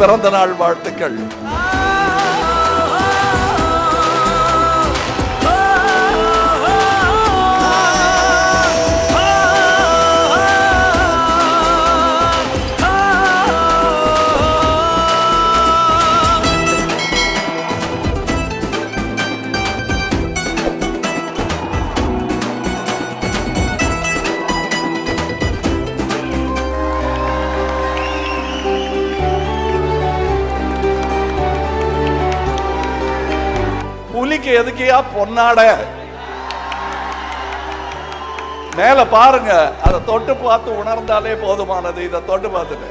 பிறந்த நாள் வாழ்த்துக்கள். புலிக்கு எதுக்கியா பொன்னாட? மேல பாருங்க, அதை தொட்டு பார்த்து உணர்ந்தாலே போதுமானது. இதை தொட்டு பார்த்துட்டு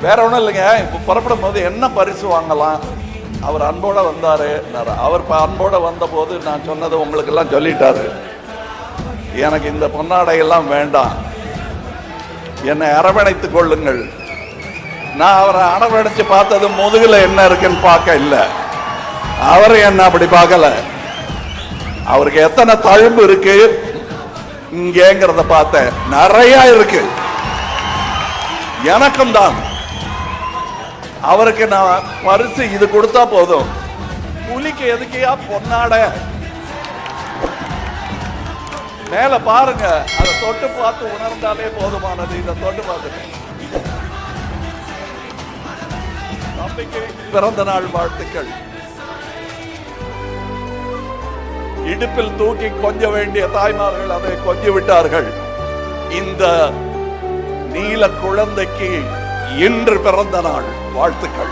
வேற ஒண்ணும் இல்லைங்க. இப்ப புறப்படும் போது என்ன பரிசு வாங்கலாம்? அவர் அன்போட வந்தாரு. அவர் அன்போட வந்த போது நான் சொன்னது உங்களுக்கு எல்லாம் சொல்லிட்டாரு. எனக்கு இந்த பொன்னாடையெல்லாம் வேண்டாம், என்னை அரவணைத்துக் கொள்ளுங்கள். நான் அவரை அரவணைச்சு பார்த்தது முதுகுல என்ன இருக்குன்னு பார்க்க இல்லை, அவரு என்ன அப்படி பார்க்கல. அவருக்கு எத்தனை தழும்பு இருக்கு இங்கேங்கிறத பார்த்தேன். நிறைய இருக்கு. எனக்கும் தான். அவருக்கு நான் பரிசு இது கொடுத்தா போதும். புலிக்கு எதுக்கியா பொன்னாட? மேல பாருங்க, அதை தொட்டு பார்த்து உணர்ந்தாலே போதுமானது. இதை தொட்டு பார்த்துட்டு தம்பிக்கு பிறந்த நாள் வாழ்த்துக்கள். இடுப்பில் தூக்கி கொஞ்ச வேண்டிய தாய்மார்கள் அதை கொஞ்சி விட்டார்கள். இந்த நீல குழந்தைக்கு இன்று பிறந்த நாள் வாழ்த்துக்கள்.